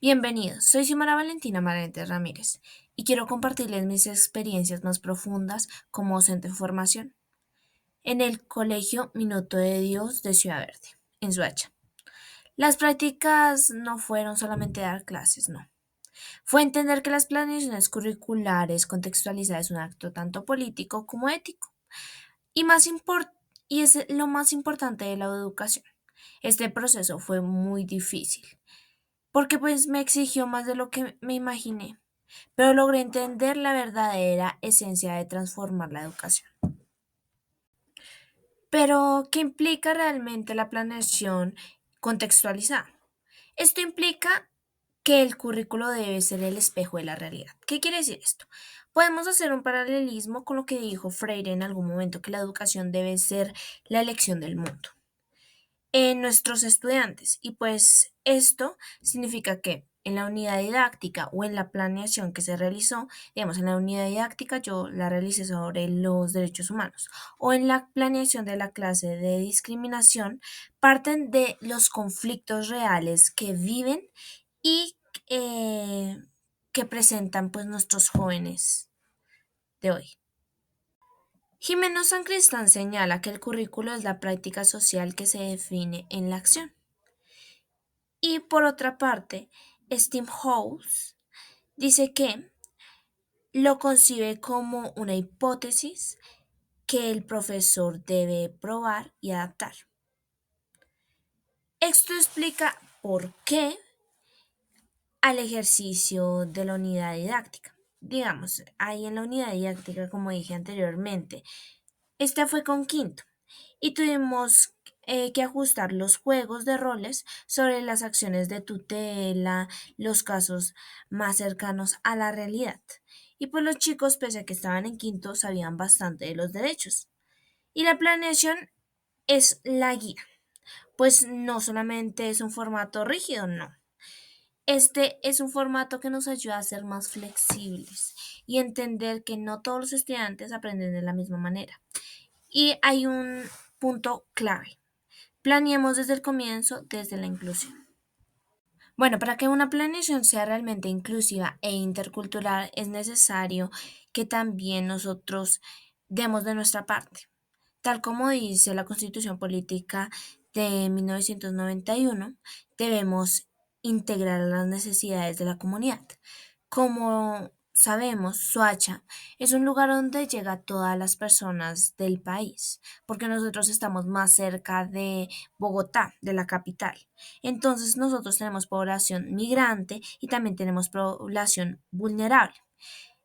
Bienvenidos, soy Xiomara Valentina Marentes Ramírez y quiero compartirles mis experiencias más profundas como docente en formación en el Colegio Minuto de Dios de Ciudad Verde, en Soacha. Las prácticas no fueron solamente dar clases, no. Fue entender que las planeaciones curriculares contextualizadas es un acto tanto político como ético y, y es lo más importante de la educación. Este proceso fue muy difícil porque pues me exigió más de lo que me imaginé, pero logré entender la verdadera esencia de transformar la educación. Pero, ¿qué implica realmente la planeación contextualizada? Esto implica que el currículo debe ser el espejo de la realidad. ¿Qué quiere decir esto? Podemos hacer un paralelismo con lo que dijo Freire en algún momento, que la educación debe ser la elección del mundo en nuestros estudiantes. Y pues esto significa que en la unidad didáctica o en la planeación que se realizó, digamos, en la unidad didáctica yo la realicé sobre los derechos humanos, o en la planeación de la clase de discriminación, parten de los conflictos reales que viven y que presentan pues nuestros jóvenes de hoy. Jimeno Sancristán señala que el currículo es la práctica social que se define en la acción. Y por otra parte, House dice que lo concibe como una hipótesis que el profesor debe probar y adaptar. Esto explica por qué al ejercicio de la unidad didáctica. Digamos, ahí en la unidad didáctica, como dije anteriormente, esta fue con quinto y tuvimos que ajustar los juegos de roles sobre las acciones de tutela, los casos más cercanos a la realidad. Y pues los chicos, pese a que estaban en quinto, sabían bastante de los derechos. Y la planeación es la guía, pues no solamente es un formato rígido, no. Este es un formato que nos ayuda a ser más flexibles y entender que no todos los estudiantes aprenden de la misma manera. Y hay un punto clave. Planeemos desde el comienzo, desde la inclusión. Bueno, para que una planeación sea realmente inclusiva e intercultural es necesario que también nosotros demos de nuestra parte. Tal como dice la Constitución Política de 1991, debemos integrar las necesidades de la comunidad. Como sabemos, Soacha es un lugar donde llega a todas las personas del país, porque nosotros estamos más cerca de Bogotá, de la capital. Entonces nosotros tenemos población migrante y también tenemos población vulnerable.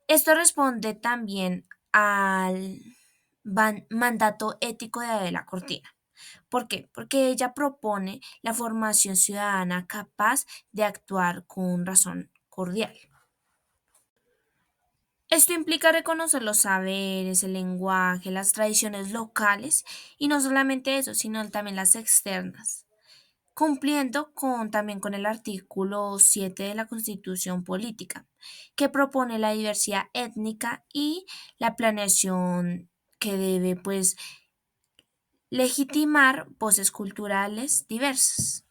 Esto responde también al mandato ético de Adela Cortina. ¿Por qué? Porque ella propone la formación ciudadana capaz de actuar con razón cordial. Esto implica reconocer los saberes, el lenguaje, las tradiciones locales y no solamente eso, sino también las externas, cumpliendo también con el artículo 7 de la Constitución Política, que propone la diversidad étnica y la planeación que debe pues legitimar voces culturales diversas.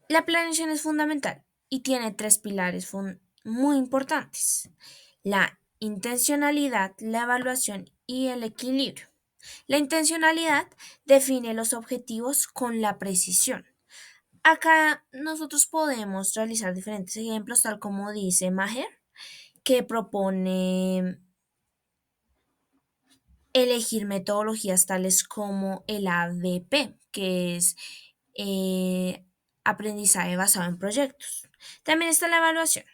La planeación es fundamental y tiene tres pilares muy importantes: la intencionalidad, la evaluación y el equilibrio. La intencionalidad define los objetivos con la precisión. Acá nosotros podemos realizar diferentes ejemplos, tal como dice Maher, que propone elegir metodologías tales como el ABP, que es eh, aprendizaje basado en proyectos. También está la evaluación.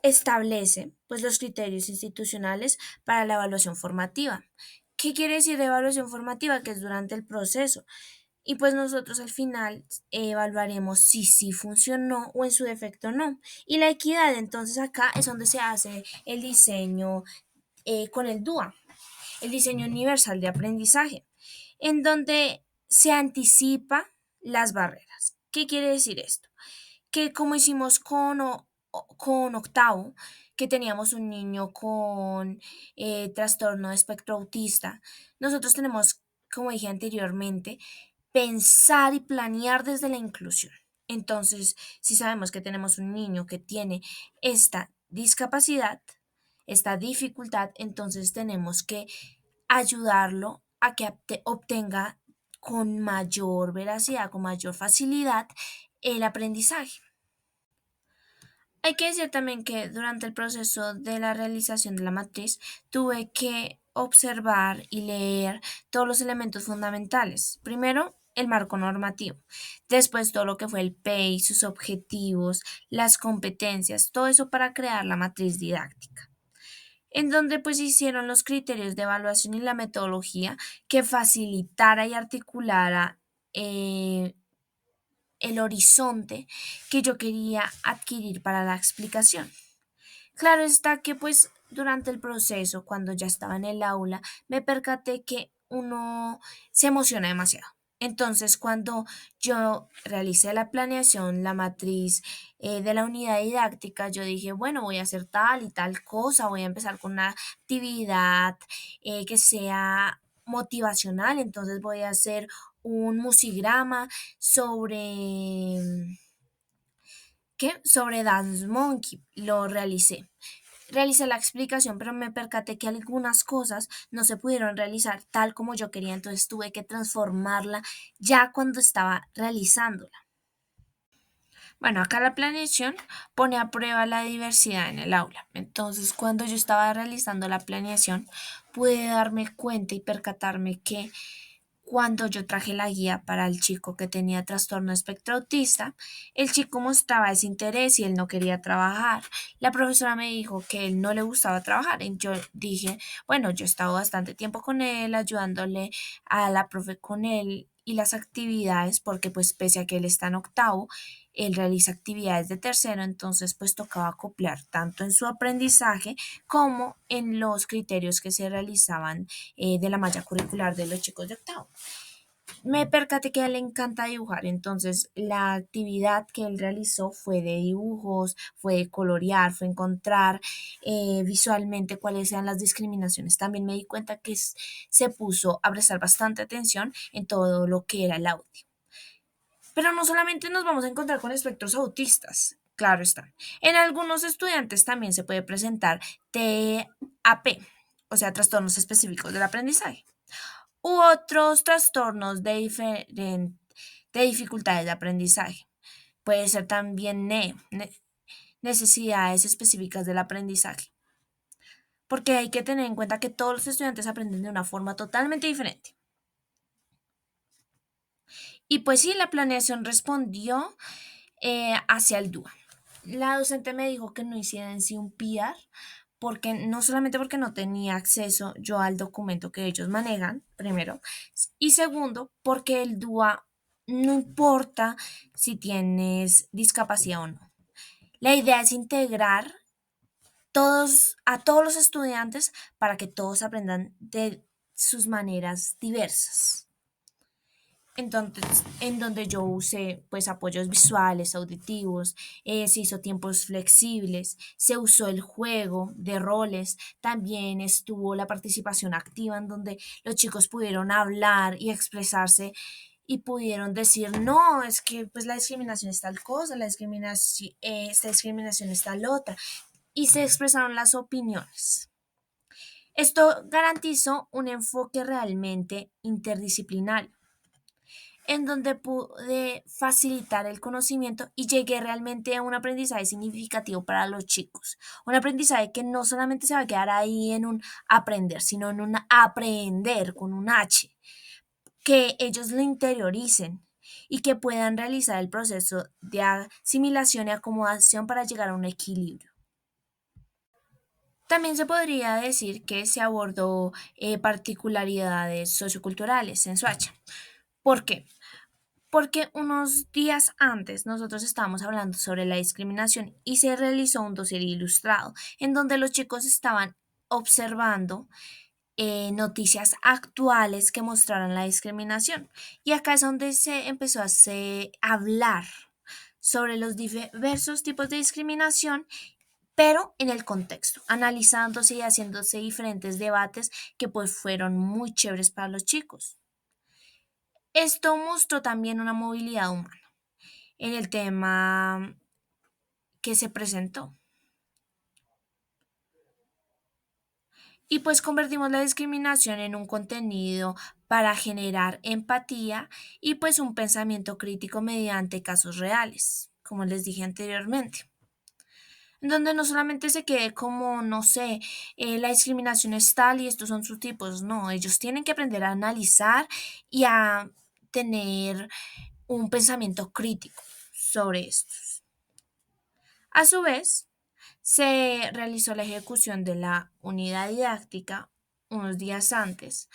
Establece pues, los criterios institucionales para la evaluación formativa. ¿Qué quiere decir evaluación formativa? Que es durante el proceso. Y pues nosotros al final evaluaremos si sí funcionó o en su defecto no. Y la equidad, entonces acá es donde se hace el diseño con el DUA, el diseño universal de aprendizaje, en donde se anticipa las barreras. ¿Qué quiere decir esto? Que como hicimos con octavo, que teníamos un niño con trastorno de espectro autista, nosotros tenemos, como dije anteriormente, pensar y planear desde la inclusión. Entonces, si sabemos que tenemos un niño que tiene esta discapacidad, esta dificultad, entonces tenemos que ayudarlo a que obtenga con mayor veracidad, con mayor facilidad el aprendizaje. Hay que decir también que durante el proceso de la realización de la matriz tuve que observar y leer todos los elementos fundamentales. Primero, el marco normativo, después todo lo que fue el PEI, sus objetivos, las competencias, todo eso para crear la matriz didáctica, en donde pues hicieron los criterios de evaluación y la metodología que facilitara y articulara el horizonte que yo quería adquirir para la explicación. Claro está que pues durante el proceso, cuando ya estaba en el aula, me percaté que uno se emociona demasiado. Entonces, cuando yo realicé la planeación, la matriz de la unidad didáctica, yo dije, bueno, voy a hacer tal y tal cosa, voy a empezar con una actividad que sea motivacional, entonces voy a hacer un musigrama sobre sobre Dance Monkey. Lo realicé. Realicé la explicación, pero me percaté que algunas cosas no se pudieron realizar tal como yo quería, entonces tuve que transformarla ya cuando estaba realizándola. Bueno, acá la planeación pone a prueba la diversidad en el aula. Entonces, cuando yo estaba realizando la planeación, pude darme cuenta y percatarme que cuando yo traje la guía para el chico que tenía trastorno espectro autista, el chico mostraba ese interés y él no quería trabajar. La profesora me dijo que él no le gustaba trabajar. Y yo dije, bueno, yo he estado bastante tiempo con él, ayudándole a la profe con él y las actividades, porque pues pese a que él está en octavo, él realiza actividades de tercero, entonces pues tocaba acoplar tanto en su aprendizaje como en los criterios que se realizaban de la malla curricular de los chicos de octavo. Me percaté que a él le encanta dibujar, entonces la actividad que él realizó fue de dibujos, fue de colorear, fue encontrar visualmente cuáles eran las discriminaciones. También me di cuenta que se puso a prestar bastante atención en todo lo que era el audio. Pero no solamente nos vamos a encontrar con espectros autistas, claro está. En algunos estudiantes también se puede presentar TAP, o sea, trastornos específicos del aprendizaje, u otros trastornos de dificultades de aprendizaje. Puede ser también necesidades específicas del aprendizaje, porque hay que tener en cuenta que todos los estudiantes aprenden de una forma totalmente diferente. Y pues sí, la planeación respondió hacia el DUA. La docente me dijo que no hiciera en sí un PR, porque no solamente porque no tenía acceso yo al documento que ellos manejan, primero, y segundo, porque el DUA no importa si tienes discapacidad o no. La idea es integrar a todos los estudiantes para que todos aprendan de sus maneras diversas. Entonces, en donde yo usé pues apoyos visuales, auditivos, se hizo tiempos flexibles, se usó el juego de roles, también estuvo la participación activa en donde los chicos pudieron hablar y expresarse y pudieron decir, no, es que pues la discriminación es tal cosa, esta discriminación es tal otra, y se expresaron las opiniones. Esto garantizó un enfoque realmente interdisciplinario en donde pude facilitar el conocimiento y llegué realmente a un aprendizaje significativo para los chicos. Un aprendizaje que no solamente se va a quedar ahí en un aprender, sino en un aprender con un H, que ellos lo interioricen y que puedan realizar el proceso de asimilación y acomodación para llegar a un equilibrio. También se podría decir que se abordó particularidades socioculturales en Soacha. ¿Por qué? Porque unos días antes nosotros estábamos hablando sobre la discriminación y se realizó un dossier ilustrado en donde los chicos estaban observando noticias actuales que mostraran la discriminación. Y acá es donde se empezó a hablar sobre los diversos tipos de discriminación, pero en el contexto, analizándose y haciéndose diferentes debates que pues fueron muy chéveres para los chicos. Esto mostró también una movilidad humana en el tema que se presentó. Y pues convertimos la discriminación en un contenido para generar empatía y pues un pensamiento crítico mediante casos reales, como les dije anteriormente. En donde no solamente se quede como, no sé, la discriminación es tal y estos son sus tipos, no, ellos tienen que aprender a analizar y a tener un pensamiento crítico sobre estos. A su vez, se realizó la ejecución de la unidad didáctica unos días antes,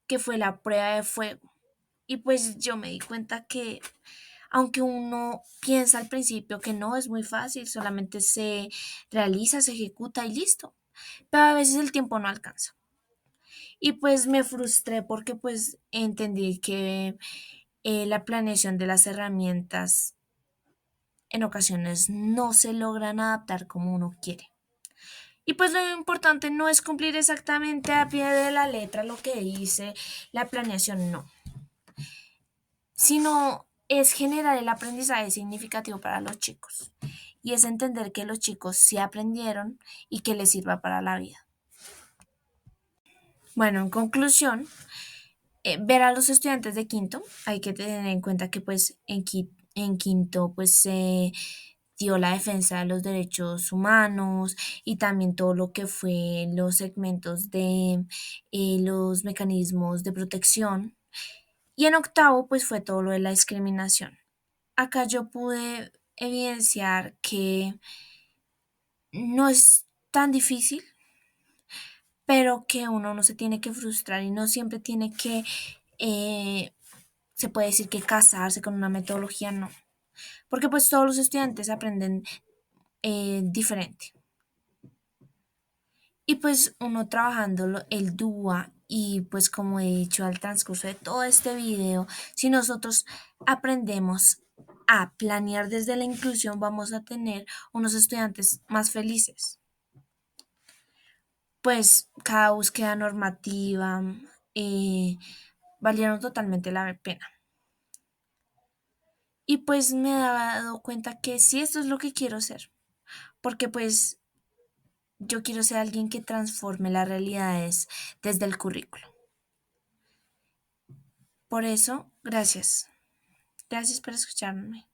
que fue la prueba de fuego. Y pues yo me di cuenta que aunque uno piensa al principio que no es muy fácil, solamente se realiza, se ejecuta y listo. Pero a veces el tiempo no alcanza. Y pues me frustré porque pues entendí que la planeación de las herramientas en ocasiones no se logran adaptar como uno quiere. Y pues lo importante no es cumplir exactamente a pie de la letra lo que dice la planeación, no, sino es generar el aprendizaje significativo para los chicos. Y es entender que los chicos sí aprendieron y que les sirva para la vida. Bueno, en conclusión, ver a los estudiantes de quinto, hay que tener en cuenta que pues en quinto pues se dio la defensa de los derechos humanos y también todo lo que fue los segmentos de los mecanismos de protección. Y en octavo pues fue todo lo de la discriminación. Acá yo pude evidenciar que no es tan difícil, pero que uno no se tiene que frustrar y no siempre tiene que eh, se puede decir que casarse con una metodología, no, porque pues todos los estudiantes aprenden diferente. Y pues uno trabajando el DUA y pues como he dicho al transcurso de todo este video, si nosotros aprendemos a planear desde la inclusión, vamos a tener unos estudiantes más felices. Pues cada búsqueda normativa eh, valieron totalmente la pena. Y pues me he dado cuenta que sí, esto es lo que quiero ser, porque pues yo quiero ser alguien que transforme las realidades desde el currículo. Por eso, gracias. Gracias por escucharme.